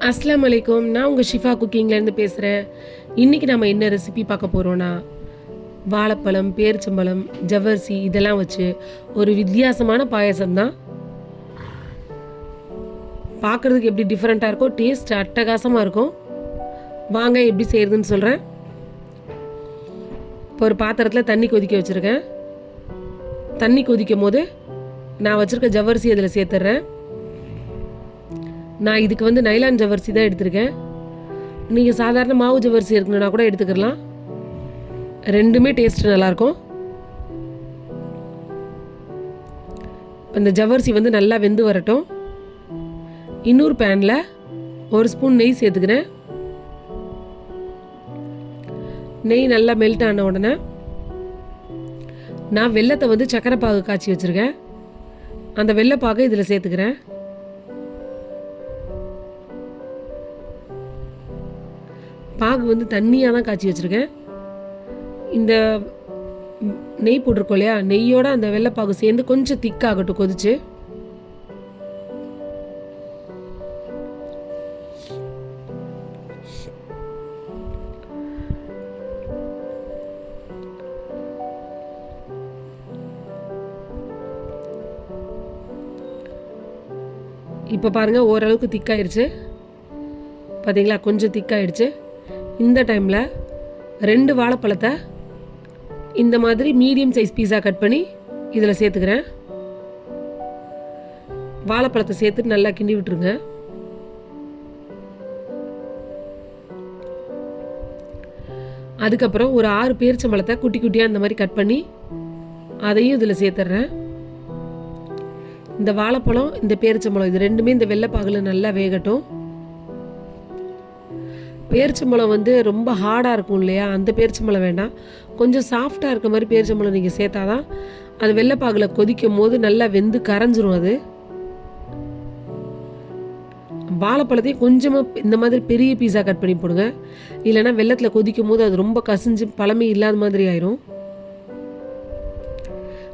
அஸ்ஸலாமு அலைக்கும். நான் உங்கள் ஷிஃபா குக்கிங்லேருந்து பேசுகிறேன். இன்றைக்கி நம்ம என்ன ரெசிபி பார்க்க போகிறோன்னா, வாழைப்பழம், பேரிச்சம்பழம், ஜவ்வரிசி இதெல்லாம் வச்சு ஒரு வித்தியாசமான பாயசம் தான். பார்க்குறதுக்கு எப்படி டிஃப்ரெண்ட்டாக இருக்கும், டேஸ்ட் அட்டகாசமாக இருக்கும். வாங்க எப்படி செய்கிறதுன்னு சொல்கிறேன். இப்போ ஒரு பாத்திரத்தில் தண்ணி கொதிக்க வச்சுருக்கேன். தண்ணி கொதிக்கும் போது நான் வச்சுருக்க ஜவ்வரிசி அதில் சேர்த்துட்றேன். நான் இதுக்கு நைலான் ஜவ்வரிசி தான் எடுத்திருக்கேன். நீங்கள் சாதாரண மாவு ஜவ்வரிசி இருக்கணுன்னா கூட எடுத்துக்கலாம். ரெண்டுமே டேஸ்ட் நல்லாயிருக்கும். இந்த ஜவ்வரிசி நல்லா வெந்து வரட்டும். இன்னொரு பேனில் ஒரு ஸ்பூன் நெய் சேர்த்துக்கிறேன். நெய் நல்லா மெல்ட் ஆன உடனே நான் வெல்லத்தை சக்கரை பாகு காய்ச்சி வச்சுருக்கேன். அந்த வெள்ளைப்பாகை இதில் சேர்த்துக்கிறேன். பாகு தண்ணியாக தான் காய்ச்சி வச்சுருக்கேன். இந்த நெய் போட்டிருக்கோம் இல்லையா, நெய்யோட அந்த வெள்ளைப்பாகு சேர்ந்து கொஞ்சம் திக்காகட்டும் கொதிச்சு. இப்போ பாருங்கள், ஓரளவுக்கு திக்காயிடுச்சு. பார்த்தீங்களா, கொஞ்சம் திக்காயிடுச்சு. இந்த டைமில் 2 வாழைப்பழத்தை இந்த மாதிரி மீடியம் சைஸ் பீஸாக கட் பண்ணி இதில் சேர்த்துக்கிறேன். வாழைப்பழத்தை சேர்த்துட்டு நல்லா கிண்டி விட்டுருங்க. அதுக்கப்புறம் ஒரு 6 பேரிச்சம்பழத்தை குட்டி குட்டியாக இந்த மாதிரி கட் பண்ணி அதையும் இதில் சேர்த்துட்றேன். இந்த வாழைப்பழம், இந்த பேரிச்சம்பழம் இது ரெண்டுமே இந்த வெள்ளைப்பாகில் நல்லா வேகட்டும். பேரிச்சம்பழம் ரொம்ப ஹார்டாக இருக்கும் இல்லையா, அந்த பேரிச்சம்பழம் வேண்டாம். கொஞ்சம் சாஃப்டாக இருக்க மாதிரி பேரிச்சம்பழம் நீங்கள் சேர்த்தாதான் அது வெள்ளைப்பாகில் கொதிக்கும் போது நல்லா வெந்து கரைஞ்சிரும். அது வாழைப்பழத்தையும் கொஞ்சமாக இந்த மாதிரி பெரிய பீஸாக கட் பண்ணி போடுங்க. இல்லைன்னா வெள்ளத்தில் கொதிக்கும் போது அது ரொம்ப கசிஞ்சு பழமே இல்லாத மாதிரி ஆயிரும்.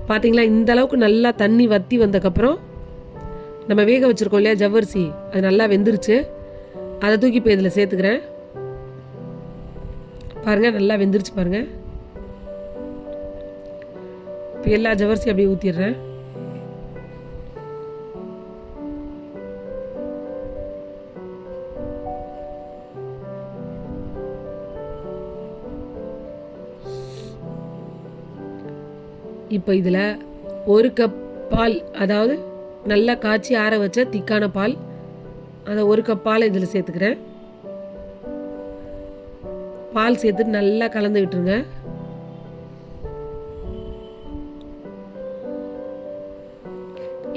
பார்த்தீங்களா, இந்த அளவுக்கு நல்லா தண்ணி வற்றி வந்ததுக்கப்புறம் நம்ம வேக வச்சுருக்கோம் இல்லையா ஜவ்வரிசி, அது நல்லா வெந்துருச்சு. அதை தூக்கி இப்போ இதில் சேர்த்துக்கிறேன். பாருங்கள், நல்லா வெந்துருச்சு பாருங்கள். இப்போ எல்லா ஜவ்வரிசி அப்படியே ஊற்றிடுறேன். இப்போ இதில் 1 கப் பால், அதாவது நல்லா காய்ச்சி ஆற வச்ச திக்கான பால், அதை 1 கப் பால் இதில் சேர்த்துக்கிறேன். பால் சேர்த்துட்டு நல்லா கலந்து விட்டுருங்க.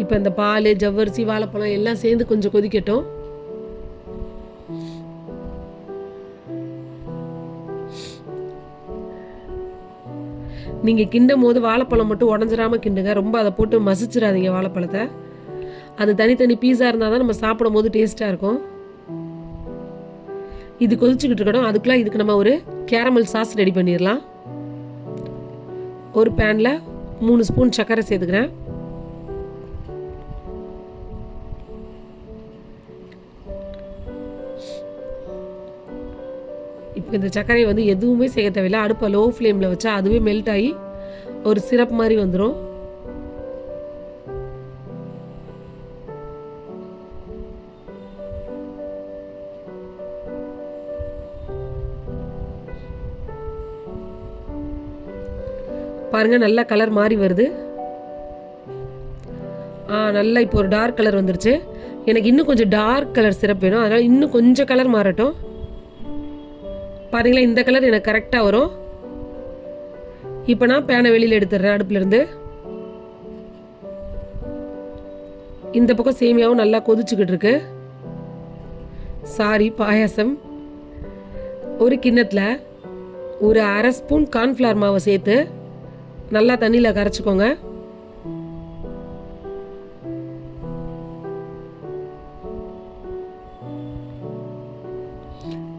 இப்போ இந்த பால், ஜவ்வரிசி, வாழைப்பழம் எல்லாம் சேர்ந்து கொஞ்சம் கொதிக்கட்டும். நீங்கள் கிண்டும் போது வாழைப்பழம் மட்டும் உடஞ்சிடாமல் கிண்டுங்க. ரொம்ப அதை போட்டு மசிச்சிடாதீங்க வாழைப்பழத்தை. அது தனித்தனி பீஸாக இருந்தால் தான் நம்ம சாப்பிடும் போது டேஸ்ட்டாக இருக்கும். இது கொதிச்சுக்கிட்டு இருக்கணும். அதுக்குள்ளே இதுக்கு நம்ம ஒரு கேரமல் சாஸ் ரெடி பண்ணிடலாம். ஒரு பேனில் 3 ஸ்பூன் சர்க்கரை சேர்த்துக்கிறேன். இப்போ இந்த சர்க்கரையை எதுவுமே செய்ய தேவையில்லை. அடுப்பை லோ ஃப்ளேமில் வச்சா அதுவே மெல்ட் ஆகி ஒரு சிரப் மாதிரி வந்துடும். பாருங்கள், நல்லா கலர் மாறி வருது. நல்லா இப்போ ஒரு டார்க் கலர் வந்துருச்சு. எனக்கு இன்னும் கொஞ்சம் டார்க் கலர் சிரப் வேணும். அதனால் இன்னும் கொஞ்சம் கலர் மாறட்டும். பாருங்களா, இந்த கலர் எனக்கு கரெக்டாக வரும். இப்போ நான் பேனை வெளியில் எடுத்துடுறேன் அடுப்புலேருந்து. இந்த பக்கம் சேமியாவும் நல்லா கொதிச்சுக்கிட்டு இருக்கு. பாயாசம் ஒரு கிண்ணத்தில் ஒரு 1/2 ஸ்பூன் கார்ன்ஃப்ளவர் மாவை சேர்த்து நல்லா தண்ணியில் கரைச்சிக்கோங்க.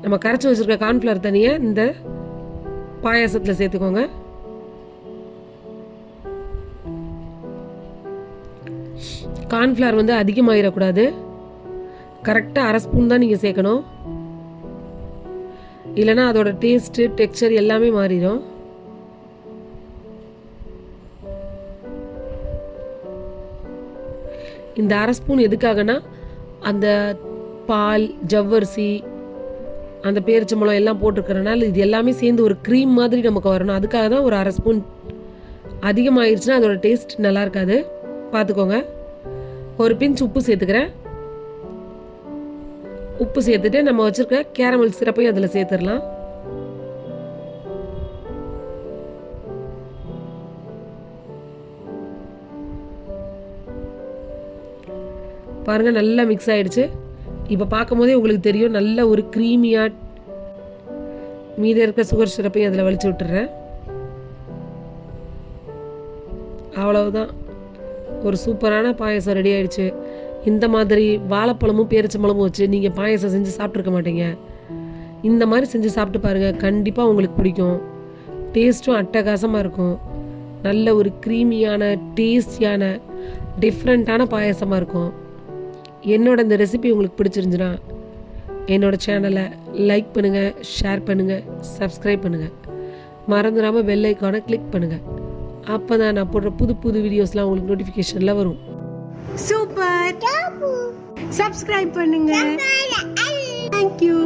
நம்ம கரைச்சி வச்சுருக்க கார்ன்ஃப்ளவர் தண்ணியை இந்த பாயாசத்தில் சேர்த்துக்கோங்க. கார்ன்ஃப்ளவர் அதிகமாகிடக்கூடாது. கரெக்டாக அரை ஸ்பூன் தான் நீங்கள் சேர்க்கணும், இல்லைன்னா அதோட டேஸ்ட்டு டெக்ஸ்சர் எல்லாமே மாறிடும். இந்த அரை ஸ்பூன் எதுக்காகனா அந்த பால், ஜவ்வரிசி, அந்த பேரிச்சம்பழம் எல்லாம் போட்டிருக்கிறனால இது எல்லாமே சேர்ந்து ஒரு க்ரீம் மாதிரி நமக்கு வரணும். அதுக்காக தான் ஒரு அரை ஸ்பூன். அதிகமாகிடுச்சுன்னா அதோட டேஸ்ட் நல்லா இருக்காது, பார்த்துக்கோங்க. ஒரு பிஞ்ச் உப்பு சேர்த்துக்கிறேன். உப்பு சேர்த்துட்டு நம்ம வச்சுருக்க கேரமல் சிரப்பையும் அதில் சேர்த்துடலாம். பாருங்கள், நல்லா மிக்ஸ் ஆகிடுச்சு. இப்போ பார்க்கும் போதே உங்களுக்கு தெரியும், நல்ல ஒரு க்ரீமியாக. மீதி இருக்க சுகர் சிரப்பையும் அதில் வலிச்சு விட்டுறேன். அவ்வளவுதான், ஒரு சூப்பரான பாயசம் ரெடி ஆகிடுச்சு. இந்த மாதிரி வாழைப்பழமும் பேரிச்சம்பழமும் வச்சு நீங்கள் பாயசம் செஞ்சு சாப்பிட்ருக்க மாட்டீங்க. இந்த மாதிரி செஞ்சு சாப்பிட்டு பாருங்கள், கண்டிப்பாக உங்களுக்கு பிடிக்கும். டேஸ்ட்டும் அட்டகாசமாக இருக்கும். நல்ல ஒரு க்ரீமியான, டேஸ்டியான, டிஃப்ரெண்ட்டான பாயசமாக இருக்கும். என்னோட இந்த ரெசிபி உங்களுக்கு பிடிச்சிருந்துச்சுன்னா என்னோட சேனலை லைக் பண்ணுங்கள், ஷேர் பண்ணுங்கள், சப்ஸ்கிரைப் பண்ணுங்கள். மறந்துடாமல் பெல் ஐக்கானை கிளிக் பண்ணுங்கள். அப்போ தான் நான் போடுற புது புது வீடியோஸ்லாம் உங்களுக்கு நோட்டிஃபிகேஷனில் வரும். சூப்பர், சப்ஸ்கிரைப் பண்ணுங்க. தேங்க்யூ.